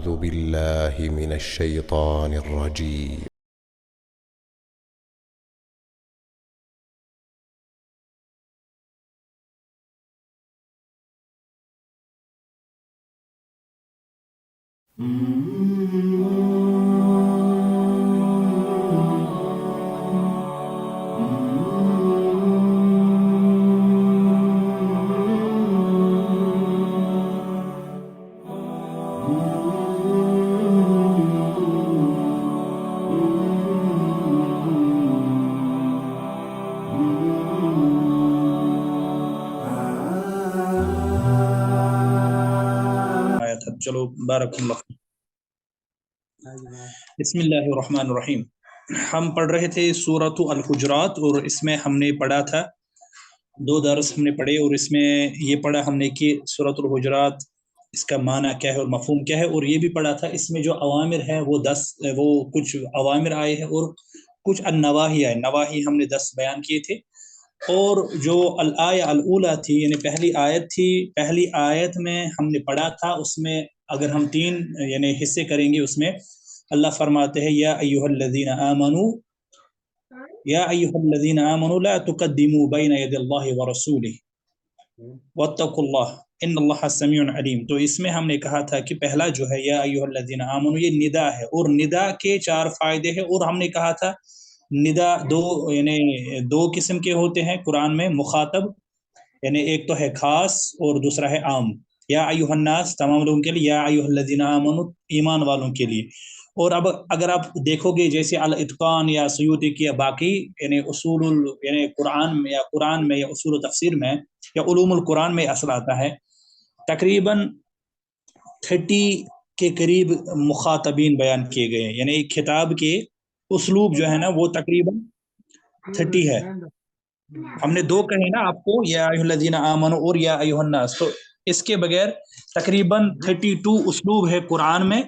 أعوذ بالله من الشيطان الرجيم. چلو بارک اللہ. بسم اللہ الرحمن الرحیم. ہم پڑھ رہے تھے سورۃ الحجرات اور اس میں ہم نے پڑھا تھا 2 درس ہم نے پڑھے اور اس میں یہ پڑھا ہم نے کہ سورۃ الحجرات اس کا معنی کیا ہے اور مفہوم کیا ہے، اور یہ بھی پڑھا تھا اس میں جو اوامر ہیں وہ کچھ اوامر آئے ہیں اور کچھ النواہی آئے. نواہی ہم نے 10 بیان کیے تھے، اور جو الآیہ الاولی تھی یعنی پہلی آیت تھی، پہلی آیت میں ہم نے پڑھا تھا اس میں اگر ہم 3 یعنی حصے کریں گے اس میں اللہ فرماتے ہیں یا ایھا الذین آمنوا لا تقدموا بین یدی اللہ ورسولہ واتقوا اللہ ان اللہ سمیع علیم. تو اس میں ہم نے کہا تھا کہ پہلا جو ہے یا ایھا الذین آمنوا یہ ندا ہے، اور ندا کے 4 فائدے ہیں، اور ہم نے کہا تھا ندا یعنی 2 قسم کے ہوتے ہیں قرآن میں. مخاطب یعنی ایک تو ہے خاص اور دوسرا ہے عام. یا ایھا الناس تمام لوگوں کے لیے، یا ایھا الذین آمنوا ایمان والوں کے لیے. اور اب اگر آپ دیکھو گے جیسے الاتقان یا سیوطی کی باقی یعنی اصول یعنی قرآن میں یا اصول تفسیر میں یا علوم القرآن میں اصل آتا ہے تقریباً 30 کے قریب مخاطبین بیان کیے گئے ہیں، یعنی خطاب کے اسلوب جو ہے نا وہ تقریباً 30 ہے. ہم نے 2 کہے نا آپ کو، یا ایھا الذین آمنوا اور یا ایھا الناس، تو اس کے بغیر تقریباً 32 اسلوب ہے قرآن میں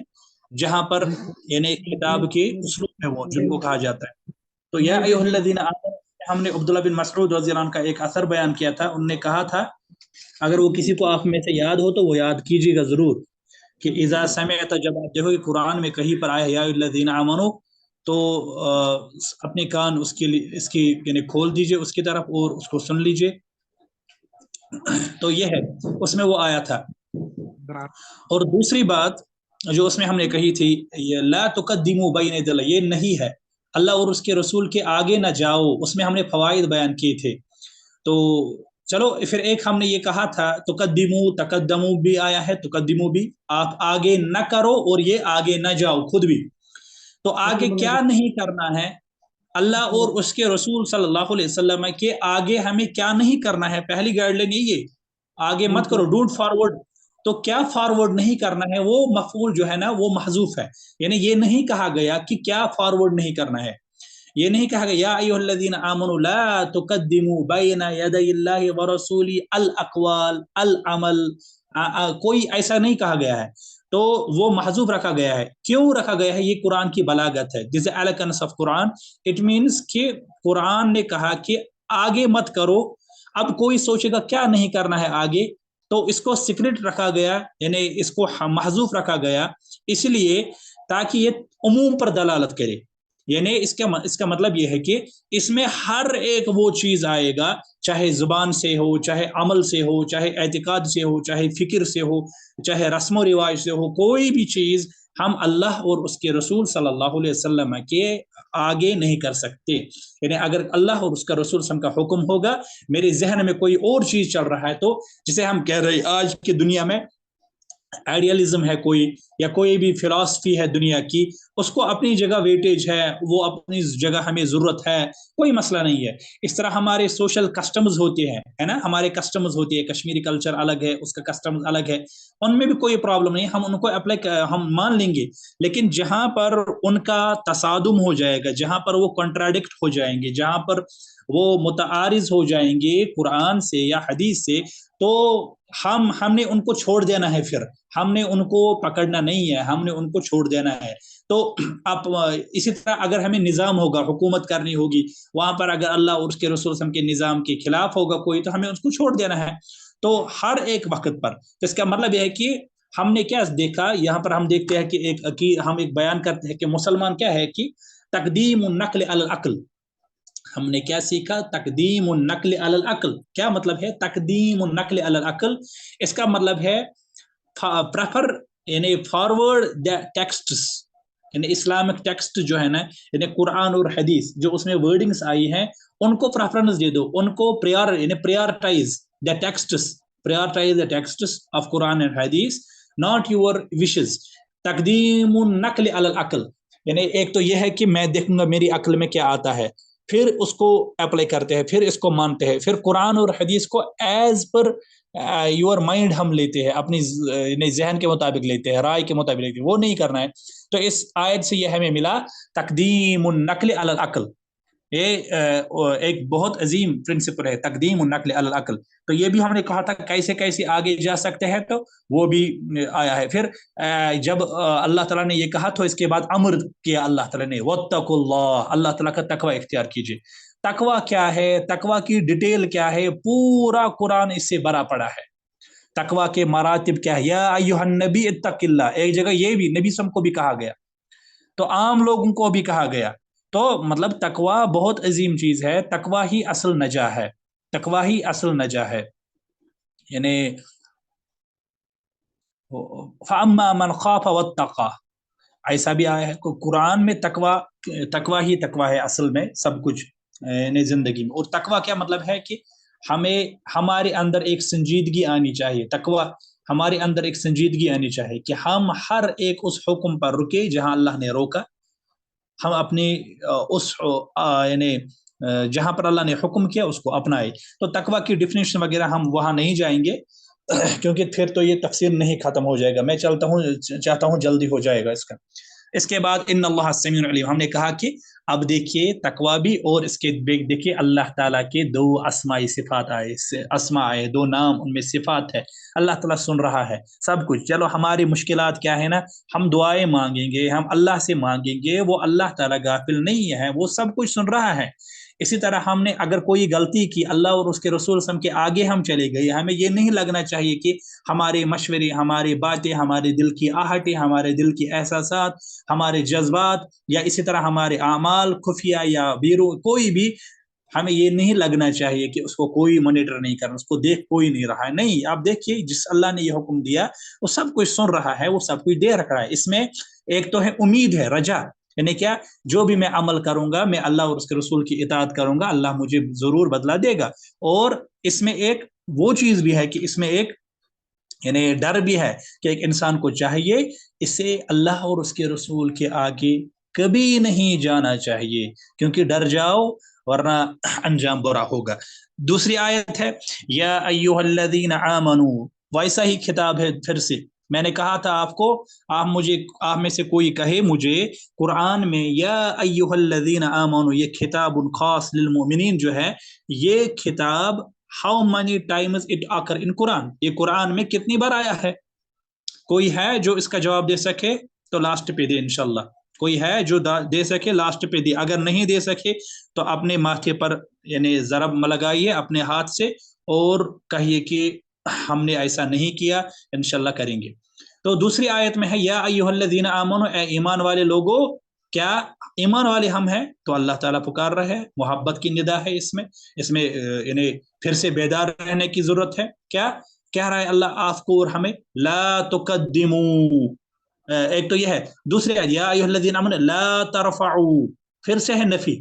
جہاں پر یعنی خطاب کے اسلوب ہے وہ جن کو کہا جاتا ہے. تو یا ایھا الذین آمنوا ہم نے عبداللہ بن مسعود رضی اللہ عنہ کا ایک اثر بیان کیا تھا. انہوں نے کہا تھا اگر وہ کسی کو آپ میں سے یاد ہو تو وہ یاد کیجیے گا ضرور کہ اذا سمعت، جب آپ دیکھو کہ قرآن میں کہیں پر آیا یا ایھا الذین آمنوا تو اپنے کان اس کی یعنی کھول دیجئے اس کی طرف اور اس کو سن لیجئے. تو یہ ہے اس میں وہ آیا تھا. اور دوسری بات جو اس میں ہم نے کہی تھی لا تقدموا بین یدی اللہ، یہ نہیں ہے اللہ اور اس کے رسول کے آگے نہ جاؤ. اس میں ہم نے فوائد بیان کیے تھے. تو چلو پھر ایک ہم نے یہ کہا تھا تقدموا بھی آیا ہے، تقدموا بھی آپ آگے نہ کرو اور یہ آگے نہ جاؤ خود بھی. تو آگے کیا نہیں کرنا ہے اللہ اور اس کے رسول صلی اللہ علیہ وسلم کے آگے ہمیں کیا نہیں کرنا ہے. پہلی گائیڈ لائن یہی ہے آگے مت کرو، ڈونٹ فارورڈ. تو کیا فارورڈ نہیں کرنا ہے وہ مفعول جو ہے نا وہ محذوف ہے، یعنی یہ نہیں کہا گیا کہ کیا فارورڈ نہیں کرنا ہے. یہ نہیں کہا گیا یا ایھا الذین آمنوا لا تقدموا بین یدی اللہ ورسولہ الاقوال العمل، کوئی ایسا نہیں کہا گیا ہے. تو وہ محذوف رکھا گیا ہے. کیوں رکھا گیا ہے؟ یہ قرآن کی بلاغت ہے. This elegance of Quran. It means کہ قرآن نے کہا کہ آگے مت کرو. اب کوئی سوچے گا کیا نہیں کرنا ہے آگے، تو اس کو سیکرٹ رکھا گیا، یعنی اس کو محذوف رکھا گیا اس لیے تاکہ یہ عموم پر دلالت کرے. یعنی اس کا مطلب یہ ہے کہ اس میں ہر ایک وہ چیز آئے گا، چاہے زبان سے ہو، چاہے عمل سے ہو، چاہے اعتقاد سے ہو، چاہے فکر سے ہو، چاہے رسم و رواج سے ہو. کوئی بھی چیز ہم اللہ اور اس کے رسول صلی اللہ علیہ وسلم کے آگے نہیں کر سکتے. یعنی اگر اللہ اور اس کا رسول صلی اللہ علیہ وسلم کا حکم ہوگا، میرے ذہن میں کوئی اور چیز چل رہا ہے، تو جسے ہم کہہ رہے آج کی دنیا میں آئیڈیالزم ہے کوئی، یا کوئی بھی فلسفی ہے دنیا کی، اس کو اپنی جگہ ویٹیج ہے، وہ اپنی جگہ ہمیں ضرورت ہے، کوئی مسئلہ نہیں ہے. اس طرح ہمارے سوشل کسٹمز ہوتے ہیں، ہے نا، ہمارے کسٹمز ہوتی ہے. کشمیری کلچر الگ ہے، اس کا کسٹمز الگ ہے، ان میں بھی کوئی پرابلم نہیں، ہم ان کو ہم مان لیں گے. لیکن جہاں پر ان کا تصادم ہو جائے گا، جہاں پر وہ کنٹراڈکٹ ہو جائیں گے، جہاں پر وہ متعارض ہو جائیں گے قرآن سے یا حدیث سے، تو ہم نے ان کو چھوڑ دینا ہے. پھر ہم نے ان کو پکڑنا نہیں ہے، ہم نے ان کو چھوڑ دینا ہے. تو اب اسی طرح اگر ہمیں نظام ہوگا، حکومت کرنی ہوگی، وہاں پر اگر اللہ اور اس کے رسول صلی اللہ علیہ وسلم کے نظام کے خلاف ہوگا کوئی، تو ہمیں اس کو چھوڑ دینا ہے. تو ہر ایک وقت پر، اس کا مطلب یہ ہے کہ ہم نے کیا دیکھا یہاں پر؟ ہم دیکھتے ہیں کہ ہم ایک بیان کرتے ہیں کہ مسلمان کیا ہے کہ تقدیم النقل علی العقل. ہم نے کیا سیکھا؟ تقدیم النقل علی العقل. کیا مطلب ہے تقدیم النقل علی العقل؟ اس کا مطلب ہے پریفر یعنی فارورڈ دا ٹیکسٹس، یعنی اسلامک ٹیکسٹ جو ہے نا، یعنی قرآن اور حدیث جو اس میں ورڈنگس آئی ہیں ان کو پریفرنس دے دو، ان کو پریارٹائز دا ٹیکسٹس، prioritize the texts of Quran and Hadith, not your wishes. تقدیم النقل علی العقل، یعنی ایک تو یہ ہے کہ میں دیکھوں گا میری عقل میں کیا آتا ہے، پھر اس کو اپلائی کرتے ہیں، پھر اس کو مانتے ہیں، پھر قرآن اور حدیث کو ایز پر یور مائنڈ ہم لیتے ہیں، اپنی ذہن کے مطابق لیتے ہیں، رائے کے مطابق لیتے ہیں، وہ نہیں کرنا ہے. تو اس آیت سے یہ ہمیں ملا تقدیم النقل علی العقل. یہ ایک بہت عظیم پرنسپل ہے، تقدیم النقل علی العقل. تو یہ بھی ہم نے کہا تھا کیسے کیسے آگے جا سکتے ہیں، تو وہ بھی آیا ہے. پھر جب اللہ تعالیٰ نے یہ کہا تو اس کے بعد امر کیا اللہ تعالیٰ نے، واتقوا اللہ، اللہ تعالیٰ کا تقوی اختیار کیجیے. تقوی کیا ہے؟ تقوی کی ڈیٹیل کیا ہے؟ پورا قرآن اس سے بھرا پڑا ہے. تقوی کے مراتب کیا ہے؟ یا ایھا النبی اتق اللہ، ایک جگہ یہ بھی نبی سم کو بھی کہا گیا، تو عام لوگوں کو بھی کہا گیا. تو مطلب تقوی بہت عظیم چیز ہے، تقوی ہی اصل نجا ہے، تقوی ہی اصل نجا ہے. یعنی فَأَمَّا مَنْ خَافَ وَاتَّقَى، ایسا بھی آیا ہے قرآن میں تقوی ہی تقوی ہے اصل میں سب کچھ یعنی زندگی میں. اور تقوی کیا مطلب ہے کہ ہمارے اندر ایک سنجیدگی آنی چاہیے. تقوی ہمارے اندر ایک سنجیدگی آنی چاہیے کہ ہم ہر ایک اس حکم پر رکے جہاں اللہ نے روکا، ہم اپنی اس یعنی جہاں پر اللہ نے حکم کیا اس کو اپنائے. تو تقوی کی ڈیفینیشن وغیرہ ہم وہاں نہیں جائیں گے کیونکہ پھر تو یہ تفسیر نہیں ختم ہو جائے گا. میں چاہتا ہوں جلدی ہو جائے گا اس کا. اس کے بعد ان اللہ سمیع علیم، ہم نے کہا کہ اب دیکھیے تقوی بھی، اور اس کے دیکھیے اللہ تعالیٰ کے دو اسمائی صفات آئے، اسما آئے، دو نام ان میں صفات ہے. اللہ تعالیٰ سن رہا ہے سب کچھ. چلو ہماری مشکلات کیا ہے نا، ہم دعائیں مانگیں گے، ہم اللہ سے مانگیں گے، وہ اللہ تعالیٰ غافل نہیں ہے، وہ سب کچھ سن رہا ہے. اسی طرح ہم نے اگر کوئی غلطی کی، اللہ اور اس کے رسول صلی اللہ علیہ وسلم کے آگے ہم چلے گئے، ہمیں یہ نہیں لگنا چاہیے کہ ہمارے مشورے، ہماری باتیں، ہمارے دل کی آہٹیں، ہمارے دل کی احساسات، ہمارے جذبات، یا اسی طرح ہمارے اعمال خفیہ یا بیرو، کوئی بھی ہمیں یہ نہیں لگنا چاہیے کہ اس کو کوئی مانیٹر نہیں کرنا، اس کو دیکھ کوئی نہیں رہا ہے. نہیں، آپ دیکھیے جس اللہ نے یہ حکم دیا وہ سب کچھ سن رہا ہے، وہ سب کچھ دے رکھ رہا ہے. اس میں ایک تو ہے امید، ہے رجا، یعنی کیا؟ جو بھی میں عمل کروں گا، میں اللہ اور اس کے رسول کی اطاعت کروں گا، اللہ مجھے ضرور بدلہ دے گا. اور اس میں ایک وہ چیز بھی ہے کہ اس میں ایک یعنی ڈر بھی ہے کہ ایک انسان کو چاہیے اسے اللہ اور اس کے رسول کے آگے کبھی نہیں جانا چاہیے، کیونکہ ڈر جاؤ ورنہ انجام برا ہوگا. دوسری آیت ہے یا ایھا الذین آمنوا، ویسا ہی خطاب ہے پھر سے. میں نے کہا تھا آپ کو، آپ میں سے کوئی کہے مجھے قرآن میں یا ایھا الذین آمنوا یہ خطاب خاص للمؤمنین جو ہے، یہ خطاب how many times it occur in قرآن، یہ قرآن میں کتنی بار آیا ہے؟ کوئی ہے جو اس کا جواب دے سکے تو لاسٹ پہ دے انشاءاللہ. کوئی ہے جو دے سکے لاسٹ پہ دے. اگر نہیں دے سکے تو اپنے ماتھے پر یعنی ضرب لگائیے اپنے ہاتھ سے اور کہیے کہ ہم نے ایسا نہیں کیا، انشاءاللہ کریں گے. تو دوسری آیت میں ہے یا ایھا الذین آمنوا، اے ایمان والے لوگوں. کیا ایمان والے ہم ہیں؟ تو اللہ تعالیٰ پکار رہے ہیں، محبت کی ندا ہے اس میں یعنی پھر سے بیدار رہنے کی ضرورت ہے. کیا کہہ رہا ہے اللہ آپ کو اور ہمیں؟ لا تقدموا، ایک تو یہ ہے. دوسرے یا ایھا الذین آمنوا لا ترفعوا، پھر سے ہے نفی،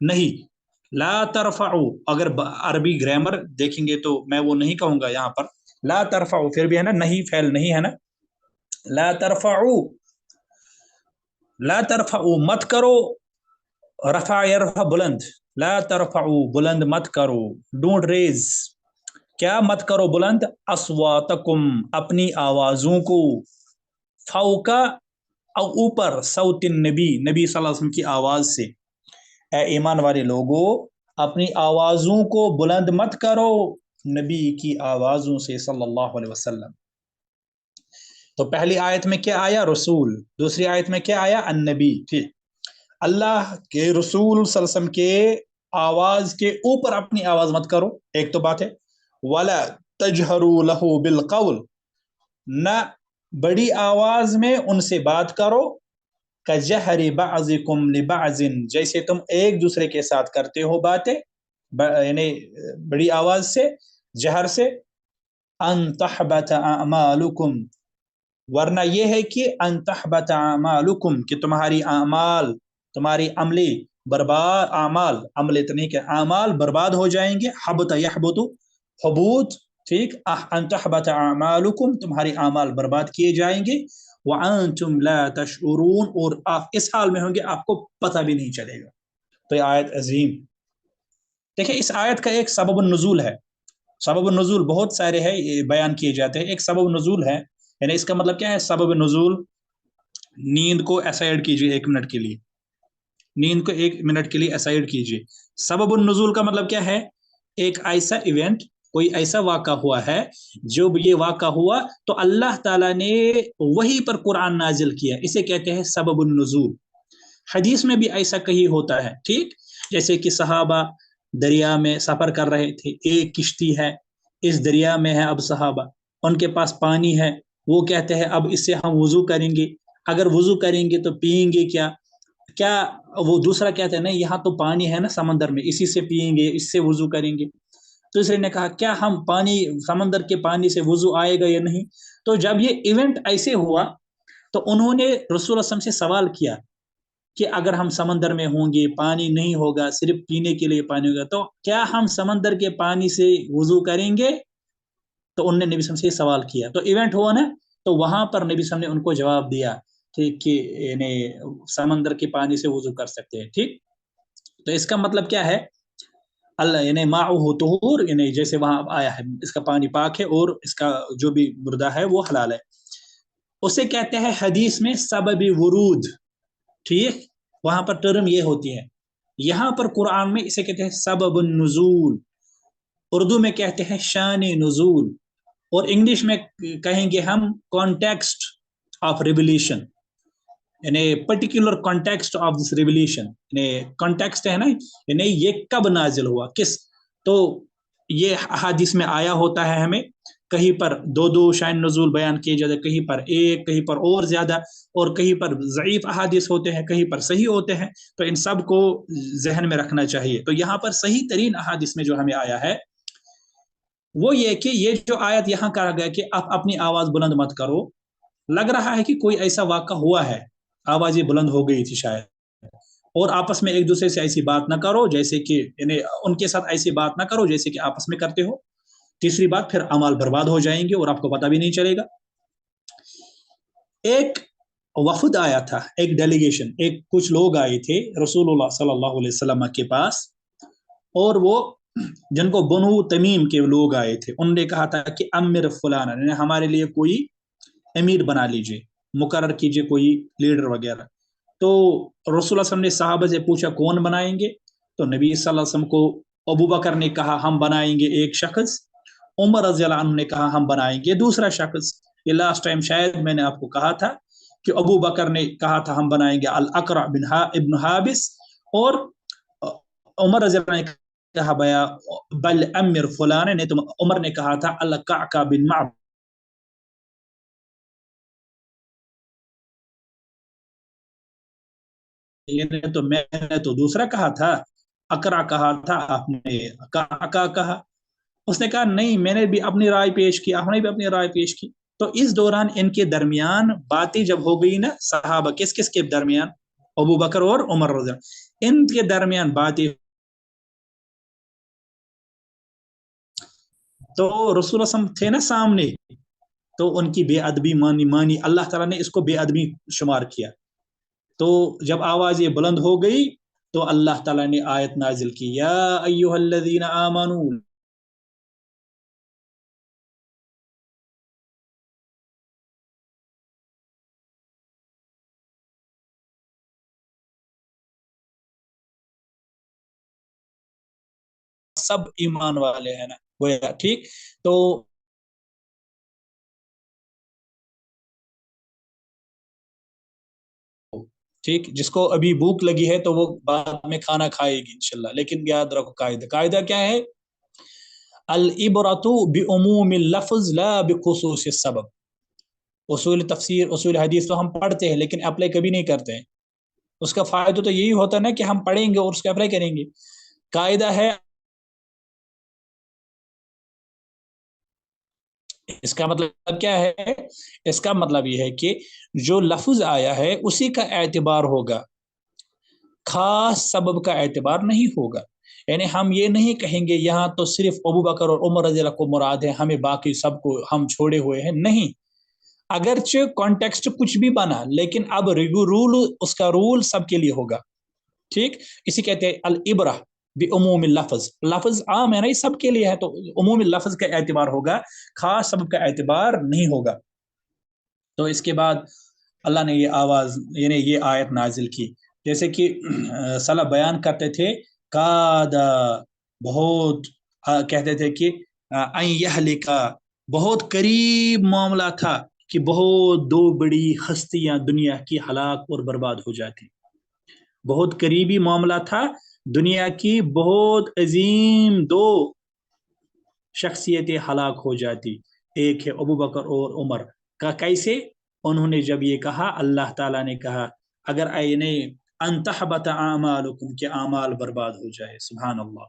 نہیں لا ترفعوا. اگر عربی گرامر دیکھیں گے تو میں وہ نہیں کہوں گا یہاں پر. لا ترفعوا پھر بھی ہے نا، نہیں فعل نہیں ہے نا. لا ترفعوا، لا ترفعوا مت کرو، رفع یرفع بلند، لا ترفعوا بلند مت کرو، ڈونٹ ریز. کیا مت کرو بلند؟ اصواتکم اپنی آوازوں کو، فوق او اوپر، صوت النبی نبی صلی اللہ علیہ وسلم کی آواز سے. اے ایمان والے لوگوں اپنی آوازوں کو بلند مت کرو نبی کی آوازوں سے صلی اللہ علیہ وسلم. تو پہلی آیت میں کیا آیا؟ رسول. دوسری آیت میں کیا آیا؟ النبی. ٹھیک، اللہ کے رسول صلی اللہ علیہ وسلم کے آواز کے اوپر اپنی آواز مت کرو، ایک تو بات ہے. وَلَا تَجْهَرُوا لَهُ بِالْقَوْلِ، نہ بڑی آواز میں ان سے بات کرو، کجہر بعضکم لبعض، جیسے تم ایک دوسرے کے ساتھ کرتے ہو باتیں، یعنی بڑی آواز سے، جہر سے، ان تحبط اعمالکم، ورنہ یہ ہے کہ ان تحبط اعمالکم، کہ تمہاری اعمال، تمہاری عملی برباد، اعمال، عمل اتنی کہ اعمال برباد ہو جائیں گے، حبط یحبط، حبوط، ٹھیک، ان تحبط اعمالکم، تمہاری اعمال برباد کیے جائیں گے، وانتم لا تشعرون، اور آپ اس حال میں ہوں گے آپ کو پتہ بھی نہیں چلے گا۔ تو یہ آیت عظیم، دیکھیں اس آیت کا ایک سبب النزول ہے، سبب النزول بہت سارے ہیں بیان کیے جاتے ہیں، ایک سبب النزول ہے، یعنی اس کا مطلب کیا ہے سبب النزول؟ نیند کو اسائڈ کیجئے 1 منٹ کے لیے، نیند کو 1 منٹ کے لیے اسائڈ کیجئے۔ سبب النزول کا مطلب کیا ہے؟ ایک ایسا ایونٹ، کوئی ایسا واقعہ ہوا ہے، جب یہ واقعہ ہوا تو اللہ تعالیٰ نے وہی پر قرآن نازل کیا، اسے کہتے ہیں سبب النزول۔ حدیث میں بھی ایسا کہیں ہوتا ہے، ٹھیک، جیسے کہ صحابہ دریا میں سفر کر رہے تھے، ایک کشتی ہے، اس دریا میں ہے اب صحابہ، ان کے پاس پانی ہے، وہ کہتے ہیں اب اس سے ہم وضو کریں گے، اگر وضو کریں گے تو پئیں گے کیا؟ کیا وہ دوسرا کہتے ہیں نہیں یہاں تو پانی ہے نا سمندر میں، اسی سے پئیں گے، اس سے وضو کریں گے۔ دوسرے نے کہا کیا ہم پانی، سمندر کے پانی سے وضو آئے گا یا نہیں؟ تو جب یہ ایونٹ ایسے ہوا تو انہوں نے رسول اللہ صلی اللہ علیہ وسلم سے سوال کیا کہ اگر ہم سمندر میں ہوں گے، پانی نہیں ہوگا، صرف پینے کے لیے پانی ہوگا، تو کیا ہم سمندر کے پانی سے وضو کریں گے؟ تو انہوں نے نبی صلی اللہ علیہ وسلم سے سوال کیا، تو ایونٹ ہوا نا، تو وہاں پر نبی صلی اللہ علیہ وسلم نے ان کو جواب دیا ٹھیک کہ یعنی سمندر کے پانی سے وضو کر سکتے ہیں، ٹھیک۔ تو اس کا مطلب کیا ہے؟ اللہ یعنی ماؤہ طہور، یعنی جیسے وہاں آیا ہے اس کا پانی پاک ہے اور اس کا جو بھی مردہ ہے وہ حلال ہے، اسے کہتے ہیں حدیث میں سبب ورود، ٹھیک، وہاں پر ٹرم یہ ہوتی ہے، یہاں پر قرآن میں اسے کہتے ہیں سبب النزول، اردو میں کہتے ہیں شان نزول، اور انگلش میں کہیں گے ہم کانٹیکسٹ آف ریولیشن، یعنی particular context of this revelation, یعنی کانٹیکسٹ ہے نا، یعنی یہ کب نازل ہوا، کس، تو یہ احادیث میں آیا ہوتا ہے، ہمیں کہیں پر دو شان نزول بیان کیے جاتے ہیں، کہیں پر ایک، کہیں پر اور زیادہ، اور کہیں پر ضعیف احادیث ہوتے ہیں، کہیں پر صحیح ہوتے ہیں، تو ان سب کو ذہن میں رکھنا چاہیے۔ تو یہاں پر صحیح ترین احادیث میں جو ہمیں آیا ہے وہ یہ کہ یہ جو آیت یہاں کہا گیا کہ آپ اپنی آواز بلند مت کرو، لگ رہا ہے کہ کوئی ایسا واقعہ ہوا ہے، آوازیں بلند ہو گئی تھی شاید، اور آپس میں ایک دوسرے سے ایسی بات نہ کرو جیسے کہ یعنی ان کے ساتھ ایسی بات نہ کرو جیسے کہ آپس میں کرتے ہو، تیسری بات پھر اعمال برباد ہو جائیں گے اور آپ کو پتہ بھی نہیں چلے گا۔ ایک وفد آیا تھا، ایک ڈیلیگیشن، ایک کچھ لوگ آئے تھے رسول اللہ صلی اللہ علیہ وسلم کے پاس، اور وہ جن کو بنو تمیم کے لوگ آئے تھے، انہوں نے کہا تھا کہ امر فلانا، یعنی ہمارے لیے کوئی امیر بنا لیجئے، مقرر کیجئے کوئی لیڈر وغیرہ۔ تو رسول اللہ صلی اللہ علیہ وسلم نے صحابہ سے پوچھا کون بنائیں گے؟ تو نبی صلی اللہ علیہ وسلم کو ابو بکر نے کہا ہم بنائیں گے ایک شخص، عمر رضی اللہ عنہ نے کہا ہم بنائیں گے دوسرا شخص۔ یہ لاسٹ ٹائم شاید میں نے آپ کو کہا تھا کہ ابو بکر نے کہا تھا ہم بنائیں گے الاقرع ابن حابس، اور عمر رضی اللہ عنہ نے کہا بیا بل امر فلان، نے تو عمر نے کہا تھا القعقاع بن معبد، تو میں نے تو دوسرا کہا تھا، اقرع کہا تھا، آپ نے قعقاع کہا۔ اس نے کہا نہیں میں نے بھی اپنی رائے پیش کی، آپ نے بھی اپنی رائے پیش کی۔ تو اس دوران ان کے درمیان باتیں جب ہو گئی نا، صحابہ کس کس کے درمیان؟ ابو بکر اور عمر رضی اللہ عنہ، ان کے درمیان باتیں، تو رسول اللہ صلی اللہ علیہ وسلم تھے نا سامنے، تو ان کی بے ادبی مانی، اللہ تعالیٰ نے اس کو بے ادبی شمار کیا۔ تو جب آواز یہ بلند ہو گئی تو اللہ تعالیٰ نے آیت نازل کی، یا ایھا الذین آمنوا، سب ایمان والے ہیں نا، گویا ٹھیک۔ تو ٹھیک، جس کو ابھی بھوک لگی ہے تو وہ بعد میں کھانا کھائے گی انشاءاللہ، لیکن یاد رکھو قاعدہ کیا ہے؟ العبرۃ بعموم اللفظ لا بخصوص السبب، اصول تفسیر اصول حدیث تو ہم پڑھتے ہیں لیکن اپلائی کبھی نہیں کرتے ہیں. اس کا فائدہ تو یہی ہوتا ہے نا کہ ہم پڑھیں گے اور اس کو اپلائی کریں گے. قاعدہ ہے اس کا مطلب کیا ہے؟ اس کا مطلب یہ ہے کہ جو لفظ آیا ہے اسی کا اعتبار ہوگا، خاص سبب کا اعتبار نہیں ہوگا. یعنی ہم یہ نہیں کہیں گے یہاں تو صرف ابو بکر اور عمر رضی اللہ کو مراد ہے، ہمیں باقی سب کو ہم چھوڑے ہوئے ہیں. نہیں، اگرچہ کانٹیکسٹ کچھ بھی بنا لیکن اب رول اس کا رول سب کے لیے ہوگا. ٹھیک، اسی کہتے ہیں العبرہ بعموم اللفظ. لفظ عام ہے نا، یہ سب کے لیے ہے، تو عموم اللفظ کا اعتبار ہوگا، خاص سبب کا اعتبار نہیں ہوگا. تو اس کے بعد اللہ نے یہ آواز یعنی یہ آیت نازل کی، جیسے کہ صلاح بیان کرتے تھے کادا، بہت کہتے تھے کہ این یہلکا، بہت قریب معاملہ تھا کہ بہت دو بڑی ہستیاں دنیا کی ہلاک اور برباد ہو جاتی. بہت قریبی معاملہ تھا، دنیا کی بہت عظیم دو شخصیتیں ہلاک ہو جاتی. ایک ہے ابو بکر اور عمر کا. کیسے؟ انہوں نے جب یہ کہا، اللہ تعالیٰ نے کہا اگر ان تحبط اعمالکم، کہ اعمال برباد ہو جائے. سبحان اللہ.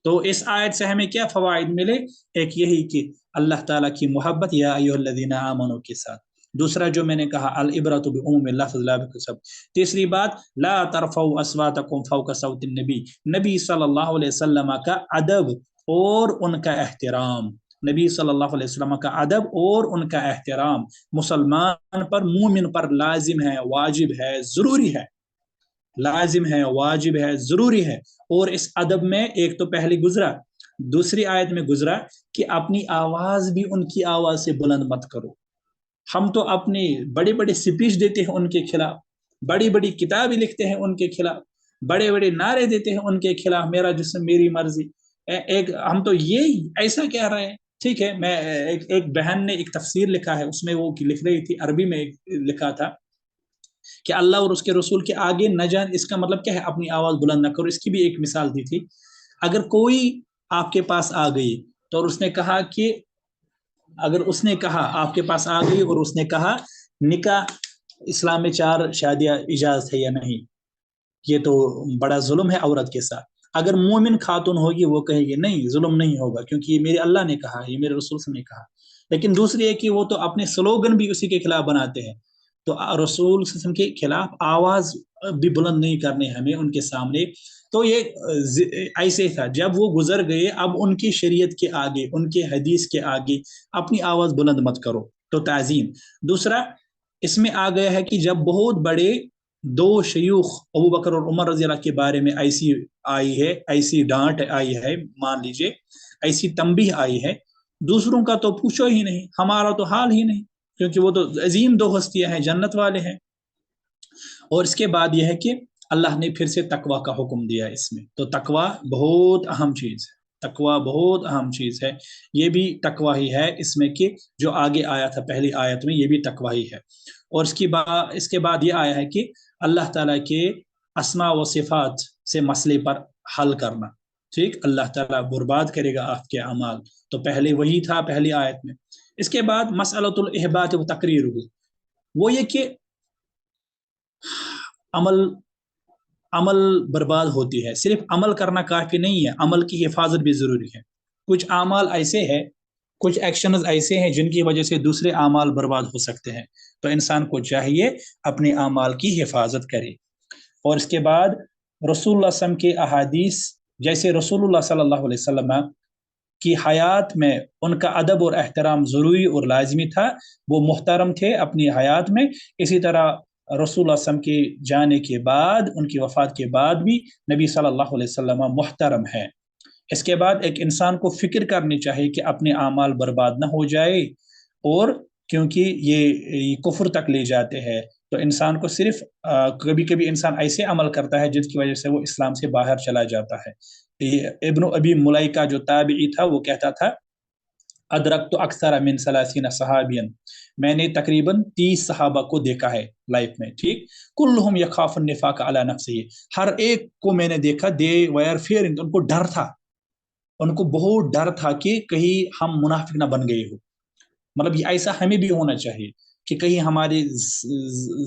تو اس آیت سے ہمیں کیا فوائد ملے؟ ایک یہی کہ اللہ تعالیٰ کی محبت یا ایھا الذین آمنوا کے ساتھ. دوسرا جو میں نے کہا العبرۃ بعموم اللفظ لا بسبب. تیسری بات لا ترفعوا اصواتکم فوق صوت النبی، نبی صلی اللہ علیہ وسلم کا ادب اور ان کا احترام. نبی صلی اللہ علیہ وسلم کا ادب اور ان کا احترام مسلمان پر، مومن پر لازم ہے، واجب ہے، ضروری ہے. لازم ہے، واجب ہے، ضروری ہے. اور اس ادب میں ایک تو پہلے گزرا، دوسری آیت میں گزرا کہ اپنی آواز بھی ان کی آواز سے بلند مت کرو. ہم تو اپنی بڑے بڑے سپیچ دیتے ہیں ان کے خلاف، بڑی بڑی کتابیں لکھتے ہیں ان کے خلاف، بڑے بڑے نعرے دیتے ہیں ان کے خلاف، میرا جسم میری مرضی. ہم تو یہ ایسا کہہ رہے ہیں. ٹھیک ہے، میں ایک بہن نے ایک تفسیر لکھا ہے، اس میں وہ لکھ رہی تھی، عربی میں لکھا تھا کہ اللہ اور اس کے رسول کے آگے نہ جان، اس کا مطلب کیا ہے؟ اپنی آواز بلند نہ کرو. اس کی بھی ایک مثال دی تھی. اگر کوئی آپ کے پاس آ گئی تو اس نے کہا کہ اگر اس نے کہا آپ کے پاس آ گئی اور اس نے کہا نکاح اسلام میں 4 شادیاں اجازت ہے یا نہیں، یہ تو بڑا ظلم ہے عورت کے ساتھ. اگر مومن خاتون ہوگی وہ کہے گی نہیں، ظلم نہیں ہوگا کیونکہ یہ میرے اللہ نے کہا، یہ میرے رسول سے نے کہا. لیکن دوسری ہے کہ وہ تو اپنے سلوگن بھی اسی کے خلاف بناتے ہیں. تو رسول صلی اللہ علیہ وسلم کے خلاف آواز بھی بلند نہیں کرنی ہمیں ان کے سامنے. تو یہ ایسے تھا، جب وہ گزر گئے اب ان کی شریعت کے آگے، ان کے حدیث کے آگے اپنی آواز بلند مت کرو. تو تعظیم. دوسرا اس میں آ گیا ہے کہ جب بہت بڑے 2 شیوخ ابو بکر اور عمر رضی اللہ کے بارے میں ایسی آئی ہے، ایسی ڈانٹ آئی ہے، مان لیجئے ایسی تنبیہ آئی ہے، دوسروں کا تو پوچھو ہی نہیں، ہمارا تو حال ہی نہیں، کیونکہ وہ تو عظیم 2 ہستیاں ہیں، جنت والے ہیں. اور اس کے بعد یہ ہے کہ اللہ نے پھر سے تقوی کا حکم دیا اس میں. تو تقوی بہت اہم چیز ہے، تقوی بہت اہم چیز ہے. یہ بھی تقوی ہی ہے اس میں کہ جو آگے آیا تھا پہلی آیت میں، یہ بھی تقوی ہی ہے. اور اس کے بعد یہ آیا ہے کہ اللہ تعالیٰ کے اسماء و صفات سے مسئلے پر حل کرنا. ٹھیک، اللہ تعالیٰ برباد کرے گا آپ کے اعمال. تو پہلے وہی تھا پہلی آیت میں. اس کے بعد مسئلۃ الاحباط و تقریر، وہ یہ کہ عمل برباد ہوتی ہے. صرف عمل کرنا کافی نہیں ہے، عمل کی حفاظت بھی ضروری ہے. کچھ اعمال ایسے ہیں، کچھ ایکشنز ایسے ہیں جن کی وجہ سے دوسرے اعمال برباد ہو سکتے ہیں. تو انسان کو چاہیے اپنے اعمال کی حفاظت کرے. اور اس کے بعد رسول اللہ صلی اللہ علیہ وسلم کے احادیث، جیسے رسول اللہ صلی اللہ علیہ وسلم کی حیات میں ان کا ادب اور احترام ضروری اور لازمی تھا، وہ محترم تھے اپنی حیات میں. اسی طرح رسول اللہ صلی اللہ علیہ وسلم کے جانے کے بعد، ان کی وفات کے بعد بھی نبی صلی اللہ علیہ وسلم محترم ہے. اس کے بعد ایک انسان کو فکر کرنی چاہیے کہ اپنے اعمال برباد نہ ہو جائے، اور کیونکہ یہ کفر تک لے جاتے ہیں. تو انسان کو صرف کبھی کبھی انسان ایسے عمل کرتا ہے جس کی وجہ سے وہ اسلام سے باہر چلا جاتا ہے. ابن ابی ملیکہ جو تابعی تھا وہ کہتا تھا ادرکت اکثر من 30 صحابیا، میں نے تقریباً 30 صحابہ کو دیکھا ہے لائف میں. ٹھیک، کلہم یخاف النفاق علی نفسہ، ہر ایک کو میں نے دیکھا دے ویر فیئرنگ، ان کو ڈر تھا، ان کو بہت ڈر تھا کہ کہیں ہم منافق نہ بن گئے ہو. مطلب یہ ایسا ہمیں بھی ہونا چاہیے. کہ کہیں ہماری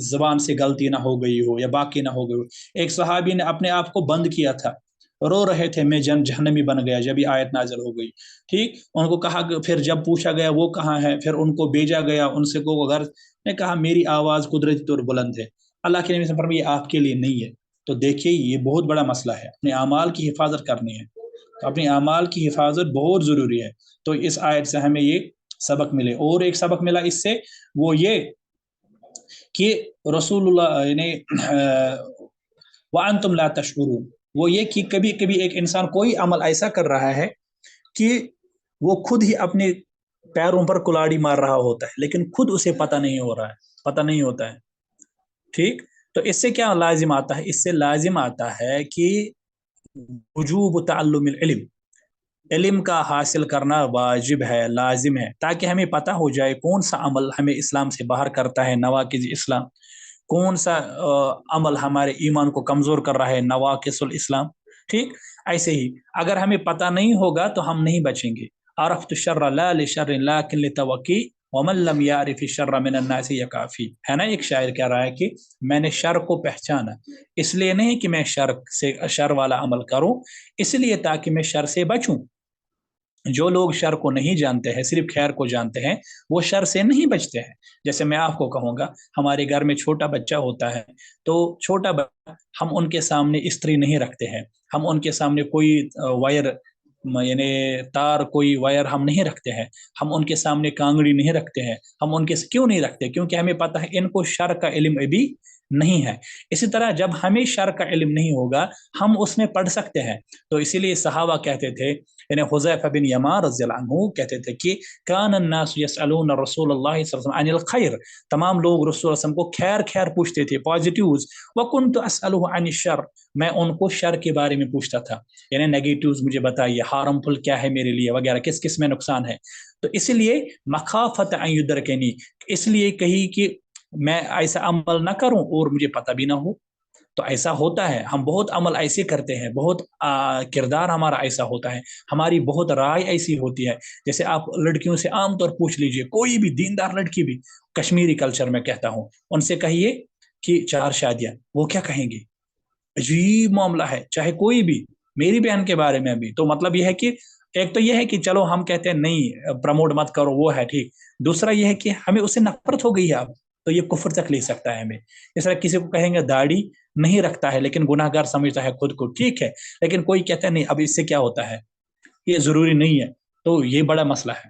زبان سے غلطی نہ ہو گئی ہو یا باقی نہ ہو گئی ہو. ایک صحابی نے اپنے آپ کو بند کیا تھا, رو رہے تھے میں جہنمی بن گیا جب یہ آیت نازل ہو گئی. ٹھیک, ان کو کہا, پھر جب پوچھا گیا وہ کہاں ہے, پھر ان کو بھیجا گیا, ان سے کو غرض نے کہا میری آواز قدرتی طور بلند ہے. اللہ کے نبی سے فرمایا یہ آپ کے لیے نہیں ہے. تو دیکھیے یہ بہت بڑا مسئلہ ہے, اپنے اعمال کی حفاظت کرنی ہے, اپنے اعمال کی حفاظت بہت ضروری ہے. تو اس آیت سے ہمیں یہ سبق ملے. اور ایک سبق ملا اس سے, وہ یہ کہ رسول اللہ یعنی وَأَنْتُمْ لَا تَشْعُرُونَ, وہ یہ کہ کبھی کبھی ایک انسان کوئی عمل ایسا کر رہا ہے کہ وہ خود ہی اپنے پیروں پر کلاڑی مار رہا ہوتا ہے لیکن خود اسے پتہ نہیں ہو رہا ہے, پتہ نہیں ہوتا ہے. ٹھیک, تو اس سے کیا لازم آتا ہے؟ اس سے لازم آتا ہے کہ وجوب تعلم العلم, علم کا حاصل کرنا واجب ہے, لازم ہے, تاکہ ہمیں پتہ ہو جائے کون سا عمل ہمیں اسلام سے باہر کرتا ہے, نواقض اسلام, کون سا عمل ہمارے ایمان کو کمزور کر رہا ہے, نواقص الاسلام. ٹھیک, ایسے ہی اگر ہمیں پتہ نہیں ہوگا تو ہم نہیں بچیں گے. عرفت الشر لا لشر لكن لتوقي ومن لم يعرف الشر من الناس يكافي, ہے نا, ایک شاعر کہہ رہا ہے کہ میں نے شر کو پہچانا اس لیے نہیں کہ میں شر والا عمل کروں, اس لیے تاکہ میں شر سے بچوں. جو لوگ شر کو نہیں جانتے ہیں, صرف خیر کو جانتے ہیں, وہ شر سے نہیں بچتے ہیں. جیسے میں آپ کو کہوں گا, ہمارے گھر میں چھوٹا بچہ ہوتا ہے, تو چھوٹا بچہ ہم ان کے سامنے استری نہیں رکھتے ہیں, ہم ان کے سامنے کوئی وائر یعنی تار, کوئی وائر ہم نہیں رکھتے ہیں, ہم ان کے سامنے کانگڑی نہیں رکھتے ہیں. ہم ان کے کیوں نہیں رکھتے؟ کیونکہ ہمیں پتہ ہے ان کو شر کا علم ابھی نہیں ہے. اسی طرح جب ہمیں شر کا علم نہیں ہوگا ہم اس میں پڑھ سکتے ہیں. تو اسی لیے صحابہ کہتے تھے, یعنی حذیفہ بن یمان رضی اللہ عنہ کہتے تھے کہ کان الناس یسألون رسول اللہ صلی اللہ علیہ وسلم عن الخیر, تمام لوگ رسول اللہ علیہ وسلم کو خیر پوچھتے تھے, پازیٹیوز. وکنت اسألہ عن الشر, میں ان کو شر کے بارے میں پوچھتا تھا, یعنی نیگیٹیوز مجھے بتائیے, ہارمفل کیا ہے میرے لیے وغیرہ, کس کس میں نقصان ہے. تو اس لیے مخافت ان یدرکنی, اس لیے کہی کہ میں ایسا عمل نہ کروں اور مجھے پتہ بھی نہ ہو. تو ایسا ہوتا ہے, ہم بہت عمل ایسے کرتے ہیں, بہت کردار ہمارا ایسا ہوتا ہے, ہماری بہت رائے ایسی ہوتی ہے. جیسے آپ لڑکیوں سے عام طور پوچھ لیجئے, کوئی بھی دیندار لڑکی بھی, کشمیری کلچر میں کہتا ہوں, ان سے کہیے کہ 4 شادیاں, وہ کیا کہیں گے؟ عجیب معاملہ ہے. چاہے کوئی بھی, میری بہن کے بارے میں بھی. تو مطلب یہ ہے کہ ایک تو یہ ہے کہ چلو ہم کہتے ہیں نہیں پروموٹ مت کرو, وہ ہے ٹھیک. دوسرا یہ ہے کہ ہمیں اس سے نفرت ہو گئی ہے اب, تو یہ کفر تک لے سکتا ہے ہمیں. اس طرح کسی کو کہیں گے داڑھی نہیں رکھتا ہے لیکن گناہ گار سمجھتا ہے خود کو, ٹھیک ہے, لیکن کوئی کہتا ہے نہیں اب اس سے کیا ہوتا ہے, یہ ضروری نہیں ہے. تو یہ بڑا مسئلہ ہے.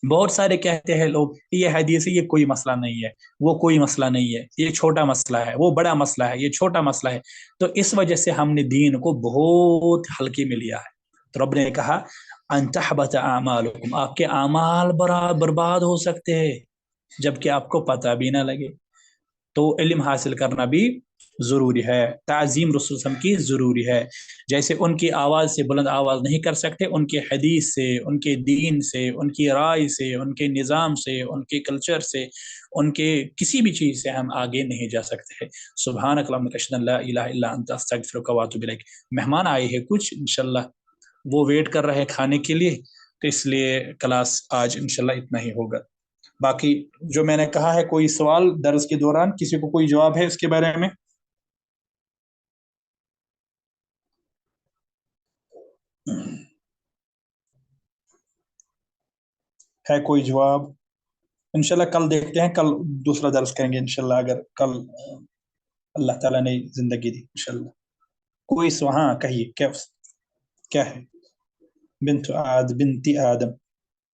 بہت سارے کہتے ہیں لوگ یہ حدیث ہے, یہ کوئی مسئلہ نہیں ہے, وہ کوئی مسئلہ نہیں ہے, یہ چھوٹا مسئلہ ہے, وہ بڑا مسئلہ ہے, یہ چھوٹا مسئلہ ہے. تو اس وجہ سے ہم نے دین کو بہت ہلکے میں لیا ہے. تو رب نے کہا ان تحبط اعمالکم, آپ کے اعمال برباد ہو سکتے ہیں جبکہ آپ کو پتہ بھی نہ لگے. تو علم حاصل کرنا بھی ضروری ہے, تعظیم رسول صلی اللہ علیہ وسلم کی ضروری ہے. جیسے ان کی آواز سے بلند آواز نہیں کر سکتے, ان کے حدیث سے, ان کے دین سے, ان کی رائے سے, ان کے نظام سے, ان کے کلچر سے, ان کے کسی بھی چیز سے ہم آگے نہیں جا سکتے. سبحانک اللہم اشہد ان لا الہ الا انت استغفرک واتوب الیک. مہمان آئے ہیں کچھ, انشاءاللہ وہ ویٹ کر رہے ہیں کھانے کے لیے, تو اس لیے کلاس آج انشاءاللہ اتنا ہی ہوگا. باقی جو میں نے کہا ہے, کوئی سوال درس کے دوران کسی کو کوئی جواب ہے اس کے بارے میں؟ ہے کوئی جواب؟ انشاءاللہ کل دیکھتے ہیں, کل دوسرا درس کریں گے انشاءاللہ, اگر کل اللہ تعالیٰ نے زندگی دی انشاءاللہ. کوئی ہاں کہیے, کیا ہے؟ بنت آدم.